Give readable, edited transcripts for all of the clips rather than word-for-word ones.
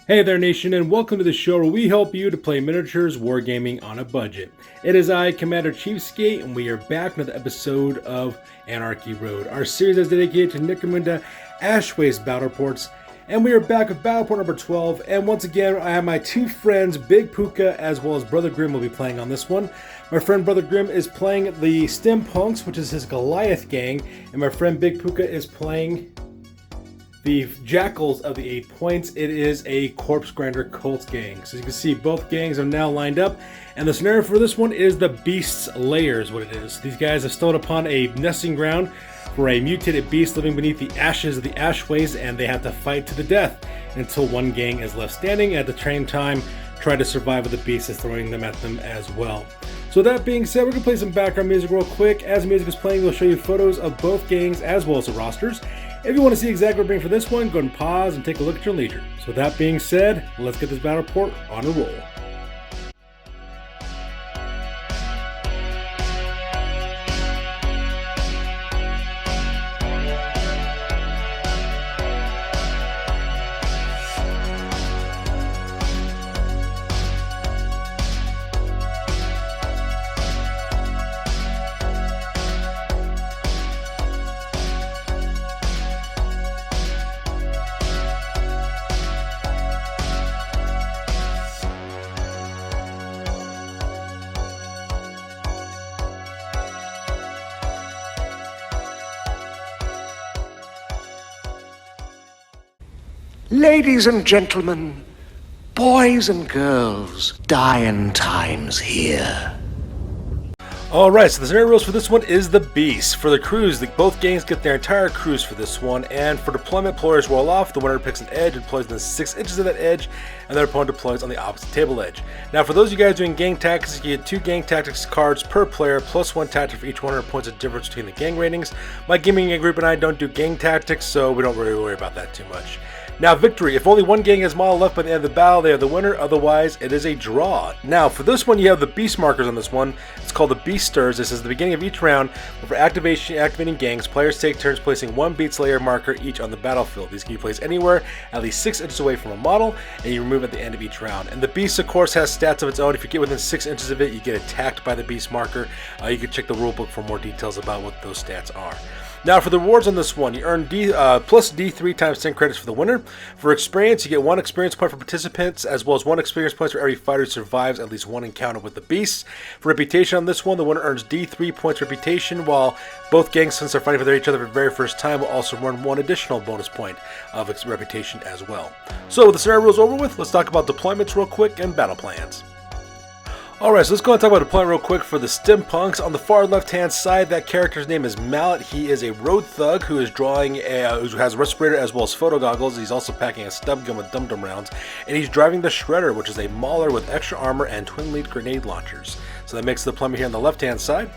Hey there nation, and welcome to the show where we help you to play miniatures wargaming on a budget. It is I, Commander Cheapskate, and we are back with another episode of Anarchy Road, our series that's dedicated to Necromunda Ashwaste battle reports. And we are back with battle report number 12, and once again I have my two friends, Big Puka as well as Brother Grimm will be playing on this one. My friend Brother Grimm is playing the Stimm punks, which is his Goliath gang, and my friend Big Puka is playing the Jakhals of the 8 points. It is a corpse grinder cult gang. So you can see both gangs are now lined up, and the scenario for this one is the Beast's Lair is what it is. These guys have stumbled upon a nesting ground for a mutated beast living beneath the ashes of the ashways, and they have to fight to the death until one gang is left standing. At the same time, try to survive with the beast is throwing them at them as well. So that being said, we're going to play some background music real quick. As the music is playing, we'll show you photos of both gangs as well as the rosters. If you want to see exactly what we're bringing for this one, go ahead and pause and take a look at your leisure. So that being said, let's get this battle report on a roll. Ladies and gentlemen, boys and girls, dying times here. Alright, so the scenario rules for this one is the Beast. For the crews, both gangs get their entire crews for this one, and for deployment, players roll off, the winner picks an edge and deploys within 6 inches of that edge, and their opponent deploys on the opposite table edge. Now for those of you guys doing gang tactics, you get 2 gang tactics cards per player, plus 1 tactic for each 100 points of difference between the gang ratings. My gaming group and I don't do gang tactics, so we don't really worry about that too much. Now victory, if only one gang has model left by the end of the battle, they are the winner, otherwise it is a draw. Now for this one you have the beast markers on this one. It's called the Beast Stirs. This is the beginning of each round, but for activating gangs, players take turns placing 1 Beast Layer marker each on the battlefield. These can be placed anywhere at least 6 inches away from a model, and you remove at the end of each round. And the Beast of course has stats of its own. If you get within 6 inches of it, you get attacked by the Beast marker. You can check the rulebook for more details about what those stats are. Now for the rewards on this one, you earn plus D3 times 10 credits for the winner. For experience, you get 1 experience point for participants, as well as 1 experience point for every fighter who survives at least 1 encounter with the beasts. For reputation on this one, the winner earns D3 points for reputation, while both gangs, since they're fighting for each other for the very first time, will also earn 1 additional bonus point of reputation as well. So with the scenario rules over with, let's talk about deployments real quick and battle plans. Alright, so let's go and talk about deployment real quick for the Stimm punks. On the far left hand side, that character's name is Mallet. He is a road thug who is drawing who has a respirator as well as photo goggles. He's also packing a stub gun with dum-dum rounds, and he's driving the Shredder, which is a mauler with extra armor and twin lead grenade launchers. So that makes the deployment here on the left hand side.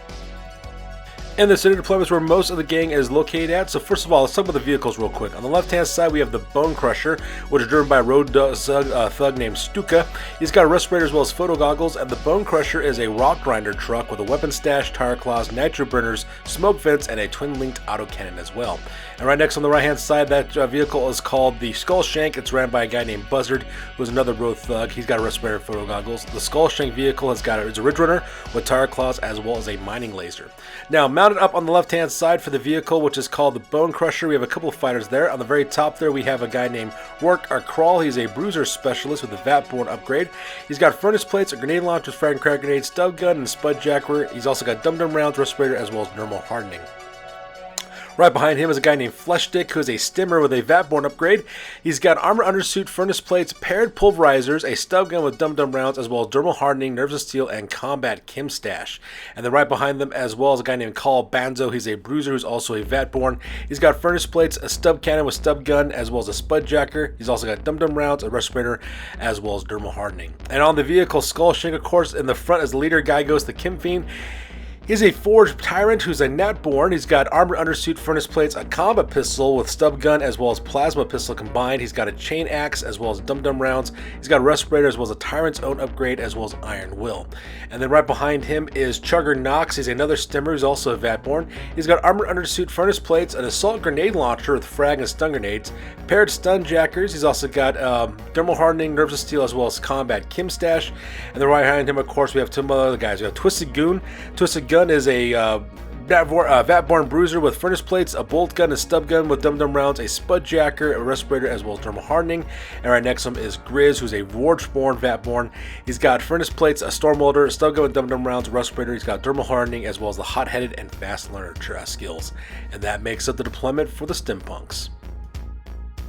And the city deployments where most of the gang is located at. So first of all, let's talk about the vehicles real quick. On the left hand side we have the Bone Crusher, which is driven by a road thug named Stuka. He's got a respirator as well as photo goggles, and the Bone Crusher is a rock grinder truck with a weapon stash, tire claws, nitro burners, smoke vents, and a twin-linked autocannon as well. And right next on the right hand side, that vehicle is called the Skull Shank. It's ran by a guy named Buzzard, who's another road thug. He's got a respirator and photo goggles. The Skull Shank vehicle it's a Ridge Runner with tire claws as well as a mining laser. Now mounted up on the left hand side for the vehicle, which is called the Bone Crusher, we have a couple of fighters there. On the very top there we have a guy named Work or Crawl. He's a bruiser specialist with a Vatborn upgrade. He's got furnace plates, a grenade launcher, frag and crack grenade, stub gun, and spud jacker. He's also got dum-dum rounds, respirator, as well as thermal hardening. Right behind him is a guy named Fleshstick, who is a stimmer with a Vatborn upgrade. He's got armor undersuit, furnace plates, paired pulverizers, a stub gun with dum-dum rounds, as well as thermal hardening, nerves of steel, and combat chem stash. And then right behind them as well is a guy named Call Banzo. He's a bruiser who's also a Vatborn. He's got furnace plates, a stub cannon with stub gun, as well as a spud jacker. He's also got dum-dum rounds, a respirator, as well as thermal hardening. And on the vehicle, Skull Shank, of course, in the front is the leader, Guy Ghost, the Chem Fiend. He's a Forged Tyrant who's a Netborn. He's got Armored Undersuit, Furnace Plates, a Combat Pistol with Stub Gun as well as Plasma Pistol combined. He's got a Chain Axe as well as Dum Dum Rounds. He's got a Respirator as well as a Tyrant's Own upgrade as well as Iron Will. And then right behind him is Chugger Knox. He's another Stimmer who's also a Vatborn. He's got Armored Undersuit, Furnace Plates, an Assault Grenade Launcher with Frag and Stun Grenades, paired Stun Jackers. He's also got Thermal Hardening, Nerves of Steel as well as Combat Kim Stash. And then right behind him, of course, we have two other guys. We have Twisted Goon. Twisted Gun is a Vatborn Bruiser with Furnace Plates, a Bolt Gun, a Stub Gun with Dum Dum Rounds, a Spud Jacker, a Respirator, as well as Thermal Hardening. And right next to him is Grizz, who's a Forgeborn Vatborn. He's got Furnace Plates, a Storm Welder, a Stub Gun with Dum Dum Rounds, a Respirator. He's got Thermal Hardening, as well as the Hot-Headed and Fast Learner skills. And that makes up the deployment for the Stimpunks.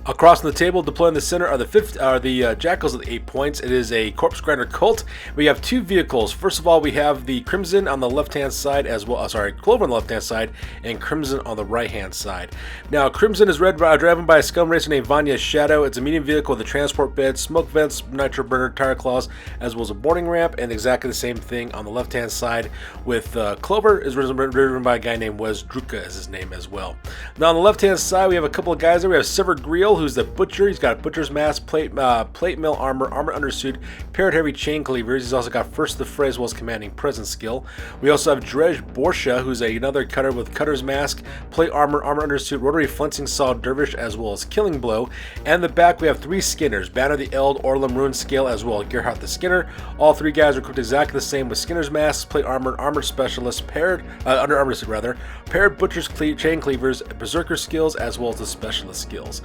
Across the table, deploying the center are the Jakhals at 8 points. It is a Corpse Grinder Cult. We have two vehicles. First of all, we have the Crimson on the left-hand side, as well. Clover on the left-hand side, and Crimson on the right-hand side. Now, Crimson is driven by a scum racer named Vanya's Shadow. It's a medium vehicle with a transport bed, smoke vents, nitro burner, tire claws, as well as a boarding ramp, and exactly the same thing on the left-hand side. With Clover is driven by a guy named Wes Druka, is his name as well. Now, on the left-hand side, we have a couple of guys there. We have Sever Greel, who's the Butcher. He's got a Butcher's Mask, plate mill armor, armor undersuit, paired heavy chain cleavers. He's also got First to the Fray as well as Commanding Presence skill. We also have Drej Borsha, who's another cutter with Cutter's Mask, plate armor, armor undersuit, rotary flensing saw, dervish, as well as Killing Blow. And in the back we have three Skinners, Banner the Eld, Orlum Ruin Scale, as well as Gerhardt the Skinner. All three guys are equipped exactly the same with Skinner's Masks, plate armor, armored specialist, paired under armor suit rather, paired Butcher's chain cleavers, Berserker skills, as well as the specialist skills.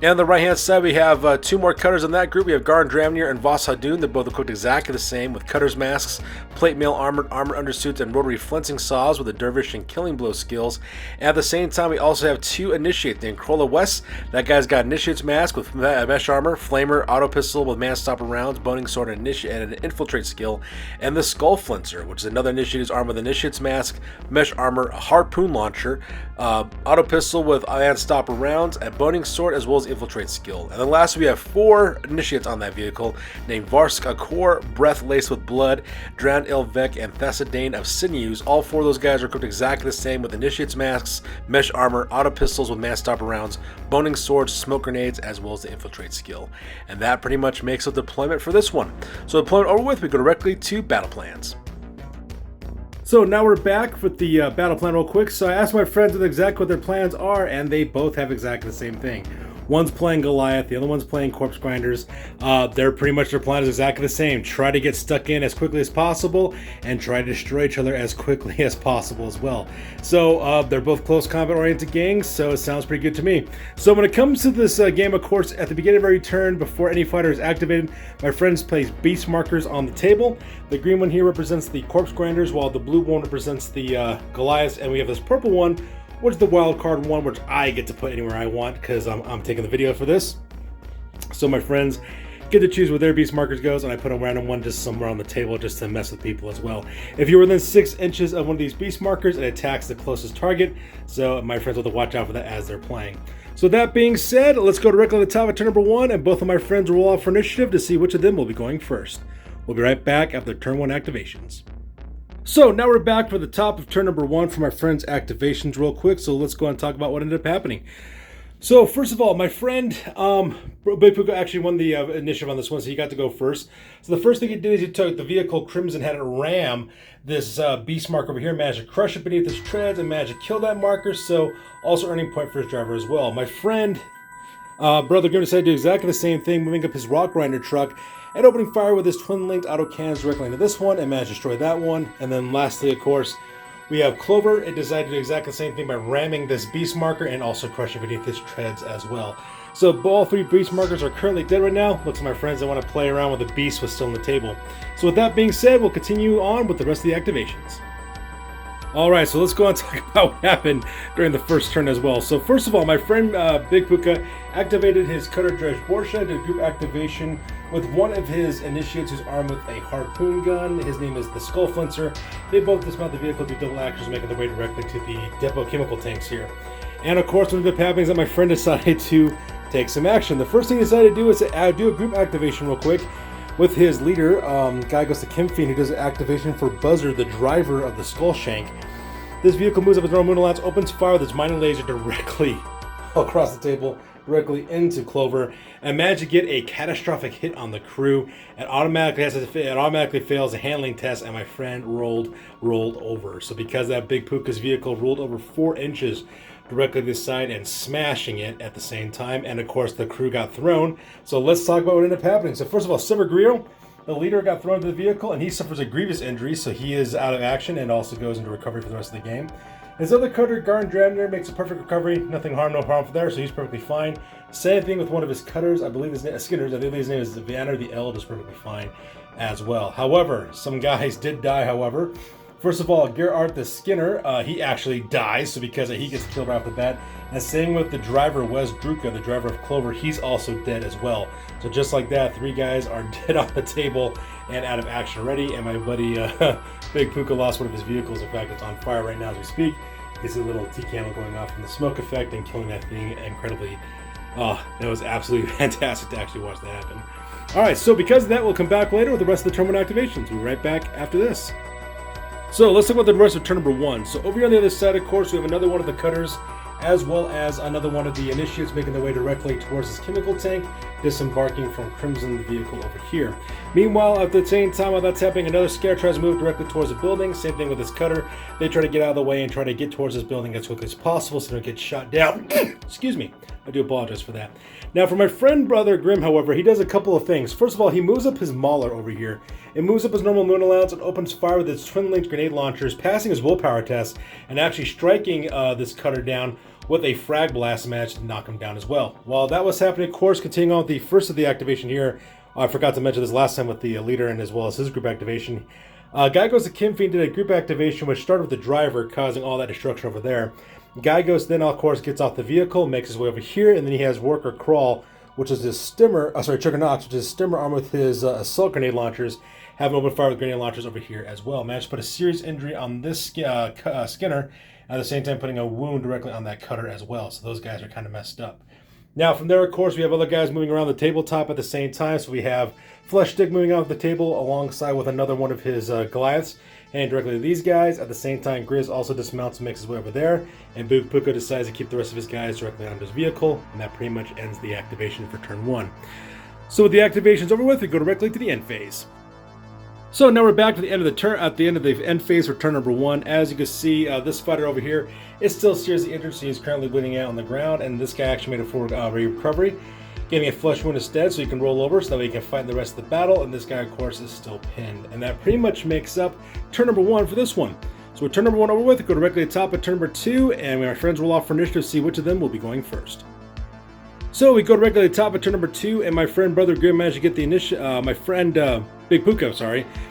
And on the right hand side, we have two more cutters in that group. We have Garn Dramnir and Voss Hadun. They're both equipped exactly the same with Cutter's Masks, plate mail armor undersuits, and rotary flensing saws with the Dervish and Killing Blow skills. And at the same time, we also have two Initiate. The Incrola West, that guy's got Initiate's Mask with mesh armor, Flamer, auto pistol with man stopper rounds, boning sword, and an infiltrate skill. And the Skull Flincer, which is another Initiate's armor with Initiate's Mask, mesh armor, a harpoon launcher, auto pistol with man stopper rounds, a boning sword, as well as infiltrate skill. And then last we have four Initiates on that vehicle named Varsk Akor, Breath Laced with Blood, Drowned Ilvek, and Thessadane of Sinews. All four of those guys are equipped exactly the same with Initiates Masks, mesh armor, auto pistols with man stopper rounds, boning swords, smoke grenades, as well as the infiltrate skill. And that pretty much makes up deployment for this one. So deployment over with, we go directly to battle plans. So now we're back with the battle plan real quick. So I asked my friends exactly what their plans are, and they both have exactly the same thing. One's playing Goliath, the other one's playing Corpse Grinders. They're pretty much, their plan is exactly the same. Try to get stuck in as quickly as possible and try to destroy each other as quickly as possible as well. So they're both close combat oriented gangs, so it sounds pretty good to me. So when it comes to this game, of course, at the beginning of every turn, before any fighter is activated, my friends place beast markers on the table. The green one here represents the Corpse Grinders, while the blue one represents the Goliaths, and we have this purple one, which is the wild card one, which I get to put anywhere I want because I'm taking the video for this. So my friends get to choose where their beast markers goes, and I put a random one just somewhere on the table just to mess with people as well. If you're within 6 inches of one of these beast markers, it attacks the closest target, so my friends will have to watch out for that as they're playing. So that being said, let's go directly to the top of turn number 1, and both of my friends roll off for initiative to see which of them will be going first. We'll be right back after turn 1 activations. So now we're back for the top of turn number 1 for my friend's activations real quick. So let's go and talk about what ended up happening. So first of all, my friend Big Puka actually won the initiative on this one, so he got to go first. So the first thing he did is he took the vehicle Crimson, had it ram this beast marker over here, managed to crush it beneath his treads and managed to kill that marker, so also earning point for his driver as well. My friend Brother Grim decided to do exactly the same thing, moving up his rock grinder truck and opening fire with his twin-linked auto cannons directly into this one and managed to destroy that one. And then lastly, of course, we have Clover. It decided to do exactly the same thing by ramming this beast marker and also crushing beneath his treads as well. So all 3 beast markers are currently dead right now. Looks like my friends, they want to play around with the beast was still on the table. So with that being said, we'll continue on with the rest of the activations. Alright, so let's go and talk about what happened during the first turn as well. So first of all, my friend Big Puka activated his Cutter Drej Borsha, did a group activation with one of his initiates who's armed with a harpoon gun. His name is the Skull Flincer. They both dismount the vehicle, do double actions, making their way directly to the depot chemical tanks here. And of course, what ended up happening is that my friend decided to take some action. The first thing he decided to do is do a group activation real quick. With his leader, guy goes to Kimfiend, who does an activation for Buzzer, the driver of the Skull Shank. This vehicle moves up its normal lance, opens fire with its mining laser directly across the table, directly into Clover, and managed to get a catastrophic hit on the crew. It automatically fails a handling test, and my friend rolled over. So because that big Puka's vehicle rolled over 4 inches directly to the side and smashing it at the same time, and of course the crew got thrown. So let's talk about what ended up happening. So first of all, Silver Grill, the leader, got thrown into the vehicle, and he suffers a grievous injury, so he is out of action and also goes into recovery for the rest of the game. His other cutter, Garn Dramner, makes a perfect recovery. Nothing harm, no problem there, so he's perfectly fine. Same thing with one of his cutters. I believe his name is Skinner's. I think his name is Vanner. The Eld is perfectly fine as well. However, some guys did die, however. First of all, Gerard the Skinner, he actually dies, so because he gets killed right off the bat. And same with the driver, Wes Druka, the driver of Clover, he's also dead as well. So just like that, 3 guys are dead on the table and out of action already. And my buddy Big Puka lost one of his vehicles. In fact, it's on fire right now as we speak. You can see a little tea candle going off from the smoke effect and killing that thing incredibly. That was absolutely fantastic to actually watch that happen. Alright, so because of that, we'll come back later with the rest of the turn 1 activations. We'll be right back after this. So let's talk about the rest of turn number 1. So over here on the other side, of course, we have another one of the cutters, as well as another one of the initiates making their way directly towards this chemical tank, disembarking from Crimson, the vehicle over here. Meanwhile, at the same time while that's happening, another scare tries to move directly towards the building. Same thing with this cutter. They try to get out of the way and try to get towards this building as quickly as possible so they don't get shot down. Excuse me. I do apologize for that. Now, for my friend Brother Grimm, however, he does a couple of things. First of all, he moves up his Mauler over here. It moves up his normal moon allowance and opens fire with its twin-linked grenade launchers, passing his willpower test and actually striking this cutter down with a frag blast match to knock him down as well. While that was happening, of course, continuing on with the first of the activation here, I forgot to mention this last time with the leader and as well as his group activation. Guy Goes to Kimfiend did a group activation which started with the driver, causing all that destruction over there. Guy Ghost then, of course, gets off the vehicle, makes his way over here, and then he has Worker Crawl, which is his Chugganox, which is Stimmer armed with his assault grenade launchers, having open fire with grenade launchers over here as well. Managed to put a serious injury on this Skinner, at the same time putting a wound directly on that cutter as well. So those guys are kind of messed up. Now from there, of course, we have other guys moving around the tabletop at the same time. So we have Flesh Stick moving out of the table alongside with another one of his Goliaths, and directly to these guys. At the same time, Grizz also dismounts and makes his way over there, and Boog Puka decides to keep the rest of his guys directly on his vehicle, and that pretty much ends the activation for turn 1. So with the activations over with, we go directly to the end phase. So now we're back to the end of the turn, at the end of the end phase for turn number 1. As you can see, this fighter over here is still seriously injured, so he's currently bleeding out on the ground, and this guy actually made a full recovery, getting a flesh wound instead so he can roll over so that way he can fight in the rest of the battle, and this guy, of course, is still pinned. And that pretty much makes up turn number 1 for this one. So with turn number 1 over with, go directly to the top of turn number 2, and when our friends roll off for initiative, see which of them will be going first. So we go directly to the top of turn number 2, and my friend Brother Grimm managed to get the initiative, my friend Big Puka,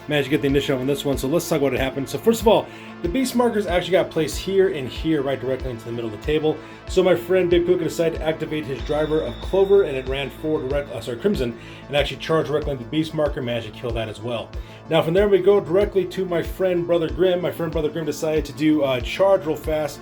managed to get the initiative on this one. So let's talk about what happened. So first of all, the beast markers actually got placed here and here, right directly into the middle of the table. So my friend Big Puka decided to activate his driver of Clover, and it ran forward Crimson, and actually charged directly into the beast marker, managed to kill that as well. Now from there we go directly to my friend Brother Grimm. My friend Brother Grimm decided to do charge real fast,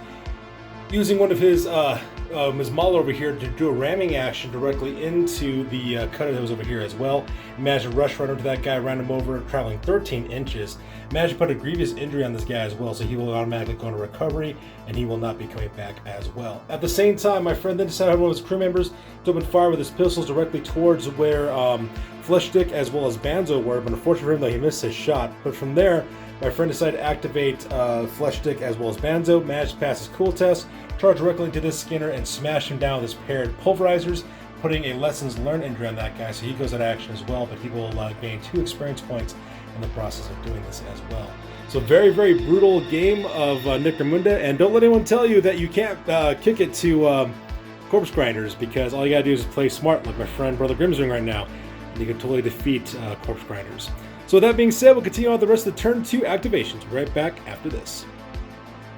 using one of his Mauler over here to do a ramming action directly into the cutter that was over here as well. Managed to rush right into that guy, ran him over, traveling 13 inches. Managed to put a grievous injury on this guy as well, so he will automatically go into recovery, and he will not be coming back as well. At the same time, my friend then decided one of his crew members to open fire with his pistols directly towards where Flesh Stick as well as Banzo were, but unfortunately for him, though, he missed his shot. But from there, my friend decided to activate Flesh Stick as well as Banzo, managed to pass his cool test, charge directly into this Skinner, and smash him down with his paired pulverizers, putting a lessons learned injury on that guy, so he goes out of action as well, but he will gain 2 experience points in the process of doing this as well. So very, very brutal game of Necromunda, and don't let anyone tell you that you can't kick it to corpse grinders, because all you gotta do is play smart like my friend Brother Grimm's doing right now, and you can totally defeat corpse grinders. So with that being said, we'll continue on with the rest of the turn 2 activations. We'll be right back after this.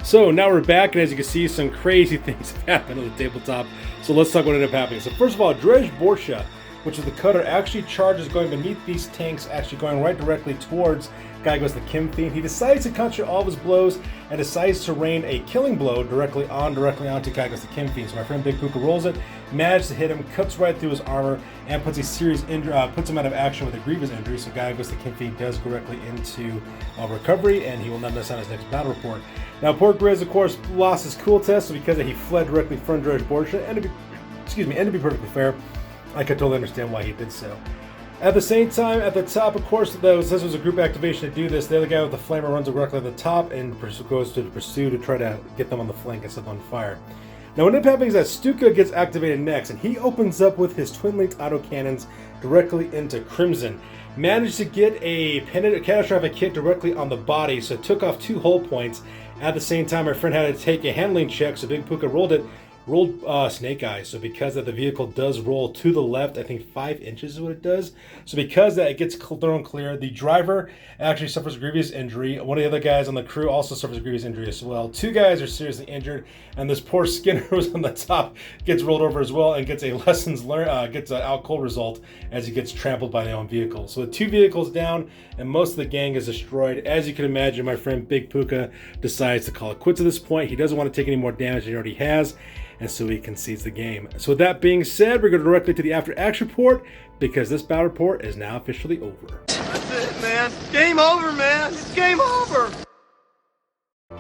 So now we're back, and as you can see, some crazy things have happened on the tabletop. So let's talk about what ended up happening. So first of all, Drej Borsha which is the cutter, actually charges going beneath these tanks, actually going right directly towards guy goes the Kim Fiend. He decides to concentrate all of his blows and decides to rain a killing blow directly onto guy goes the Kim Fiend. So my friend Big Puka rolls it, manages to hit him, cuts right through his armor, and puts him out of action with a grievous injury. So guy goes the Kim Fiend does directly into recovery, and he will not miss on his next battle report. Now poor Grizz, of course, lost his cool test, so because he fled directly from George Borgia, and to be perfectly fair, I can totally understand why he did so. At the same time, at the top, of course, this was a group activation to do this. The other guy with the flamer runs directly at the top and goes to pursue to try to get them on the flank and set them on fire. Now, what ends up happening is that Stuka gets activated next, and he opens up with his twin-linked autocannons directly into Crimson. Managed to get a catastrophic hit directly on the body, so it took off 2 hull points. At the same time, my friend had to take a handling check, so Big Puka rolled Snake Eyes. So because that the vehicle does roll to the left, I think 5 inches is what it does. So because that it gets thrown clear, the driver actually suffers a grievous injury. One of the other guys on the crew also suffers a grievous injury as well. 2 guys are seriously injured, and this poor Skinner who's on the top gets rolled over as well and gets a lessons learned, gets an out cold result as he gets trampled by their own vehicle. So with 2 vehicles down and most of the gang is destroyed, as you can imagine, my friend Big Puka decides to call it quits at this point. He doesn't want to take any more damage than he already has, and so he concedes the game. So with that being said, we're going directly to the after action report, because this battle report is now officially over. That's it, man. Game over, man. It's game over.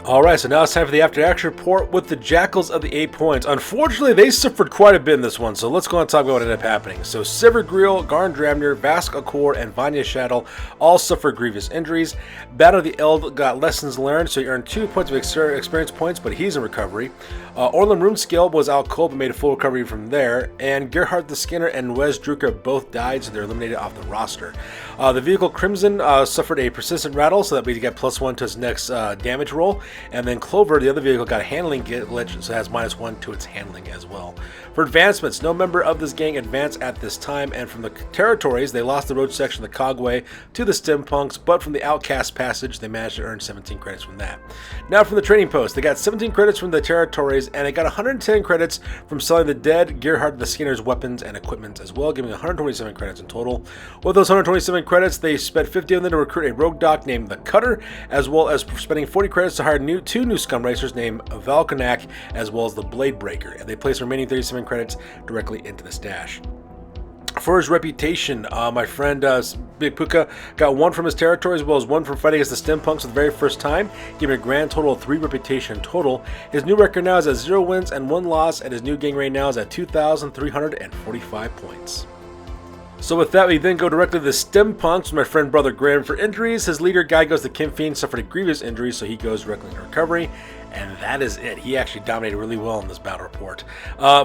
Alright, so now it's time for the after action report with the Jakhals of the 8 points. Unfortunately, they suffered quite a bit in this one, so let's go and talk about what ended up happening. So Severgreel, Garn Dramnir, Vask Akor, and Vanya Shaddle all suffered grievous injuries. Battle of the Eld got lessons learned, so he earned 2 points of experience points, but he's in recovery. Orlan Runescale was out cold but made a full recovery from there. And Gerhard the Skinner and Wes Drucker both died, so they're eliminated off the roster. The vehicle Crimson suffered a persistent rattle, so that means he got +1 to his next damage roll. And then Clover, the other vehicle, got a handling glitch, so it has -1 to its handling as well. For advancements, no member of this gang advanced at this time, and from the territories, they lost the road section of the Cogway to the Stimm punks, but from the Outcast Passage, they managed to earn 17 credits from that. Now from the trading post, they got 17 credits from the territories, and they got 110 credits from selling the dead Gerhard the Skinner's weapons and equipment as well, giving 127 credits in total. With those 127 credits, they spent 50 of them to recruit a rogue doc named the Cutter, as well as spending 40 credits to hire 2 new scum racers named Valkanak, as well as the Blade Breaker, and they placed the remaining 37 credits directly into the stash. For his reputation, my friend Big Puka got 1 from his territory as well as 1 from fighting against the Stimm punks for the very first time, giving a grand total of 3 reputation total. His new record now is at 0 wins and 1 loss, and his new gang rank now is at 2,345 points. So with that, we then go directly to the Stimm punks with my friend Brother Graham for injuries. His leader, guy goes the Kim Fiend, suffered a grievous injury, so he goes directly into recovery. And that is it. He actually dominated really well in this battle report.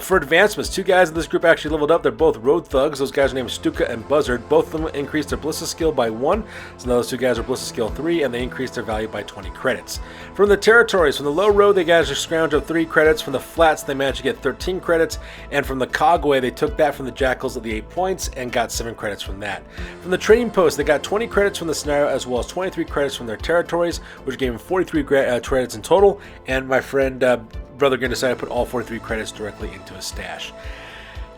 For advancements, 2 guys in this group actually leveled up. They're both road thugs. Those guys are named Stuka and Buzzard. Both of them increased their Ballista skill by 1. So now those 2 guys are Ballista skill 3, and they increased their value by 20 credits. From the territories, from the low road, they guys just scrounged up 3 credits. From the flats, they managed to get 13 credits. And from the Cogway, they took that from the Jakhals of the 8 points and got 7 credits from that. From the trading post, they got 20 credits from the scenario as well as 23 credits from their territories, which gave them 43 credits in total. And my friend Brother Graham decided to put all 43 credits directly into his stash.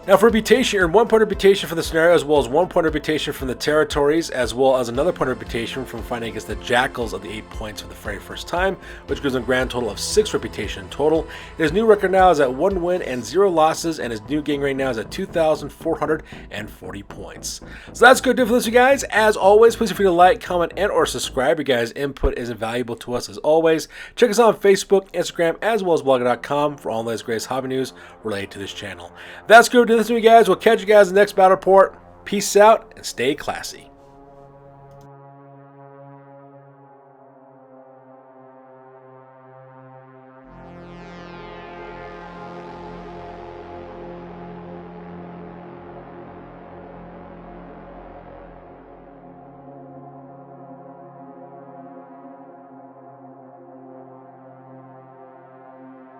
Now for reputation, you earn 1 point of reputation for the scenario, as well as 1 point of reputation from the territories, as well as another point of reputation from fighting against the Jakhals of the 8 points for the very first time, which gives him a grand total of 6 reputation in total. His new record now is at 1 win and 0 losses, and his new gang rank now is at 2,440 points. So that's good to do for this, you guys. As always, please feel free to like, comment, and or subscribe. Your guys' input is invaluable to us as always. Check us out on Facebook, Instagram, as well as blogger.com for all the latest greatest hobby news related to this channel. That's good to do this, you guys. We'll catch you guys in the next battle report. Peace out and stay classy.